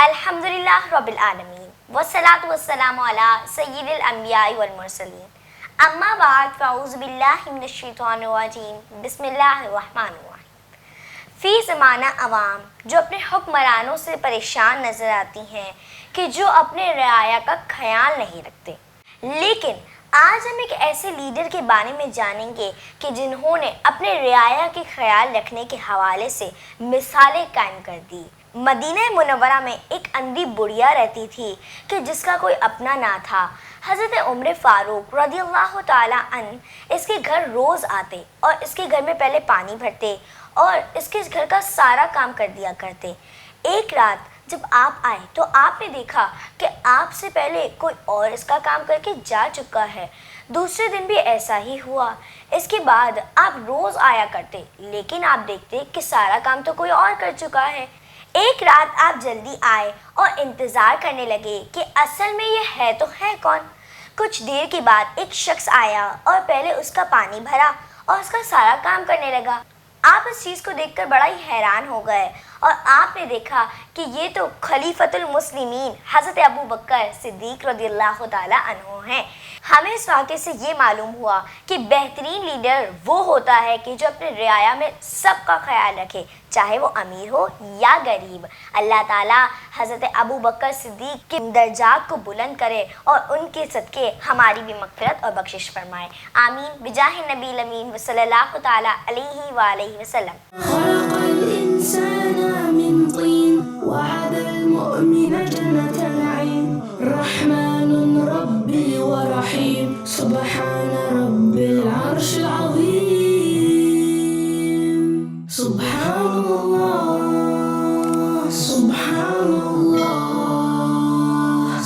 الحمدللہ رب العالمین والصلاة والسلام علی سید الانبیاء والمرسلین اما بعد فاعوذ باللہ من الشیطان الرجیم بسم اللہ الرحمن الرحیم فی زمانہ عوام جو اپنے حکمرانوں سے پریشان نظر آتی ہیں کہ جو اپنے رعایا کا خیال نہیں رکھتے، لیکن آج ہم ایک ایسے لیڈر کے بارے میں جانیں گے کہ جنہوں نے اپنے رعایا کے خیال رکھنے کے حوالے سے مثالیں قائم کر دی۔ مدینہ منورہ میں ایک اندھی بڑھیا رہتی تھی کہ جس کا کوئی اپنا نہ تھا۔ حضرت عمر فاروق رضی اللہ تعالیٰ عنہ اس کے گھر روز آتے اور اس کے گھر میں پہلے پانی بھرتے اور اس کے گھر کا سارا کام کر دیا کرتے۔ ایک رات جب آپ آئے تو آپ نے دیکھا کہ آپ سے پہلے کوئی اور اس کا کام کر کے جا چکا ہے۔ دوسرے دن بھی ایسا ہی ہوا۔ اس کے بعد آپ روز آیا کرتے لیکن آپ دیکھتے کہ سارا کام تو کوئی اور کر چکا ہے۔ ایک رات آپ جلدی آئے اور انتظار کرنے لگے کہ اصل میں یہ ہے تو ہے کون۔ کچھ دیر کے بعد ایک شخص آیا اور پہلے اس کا پانی بھرا اور اس کا سارا کام کرنے لگا۔ آپ اس چیز کو دیکھ کر بڑا ہی حیران ہو گئے اور آپ نے دیکھا کہ یہ تو خلیفۃ المسلمین حضرت ابو بکر صدیق رضی اللہ تعالیٰ عنہ ہیں۔ ہمیں اس واقعے سے یہ معلوم ہوا کہ بہترین لیڈر وہ ہوتا ہے کہ جو اپنے رعایا میں سب کا خیال رکھے، چاہے وہ امیر ہو یا غریب۔ اللہ تعالیٰ حضرت ابو بکر صدیق کے درجات کو بلند کرے اور ان کے صدقے ہماری بھی مغفرت اور بخشش فرمائے، آمین بجاہ نبی الامین صلی اللہ تعالیٰ علیہ وآلہ وسلم۔ خلق الإنسان من طين وعد المؤمن جنة العين رحمن ربي ورحيم سبحان رب العرش العظيم سبحان الله سبحان الله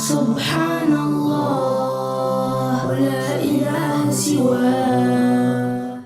سبحان الله لا إله سواه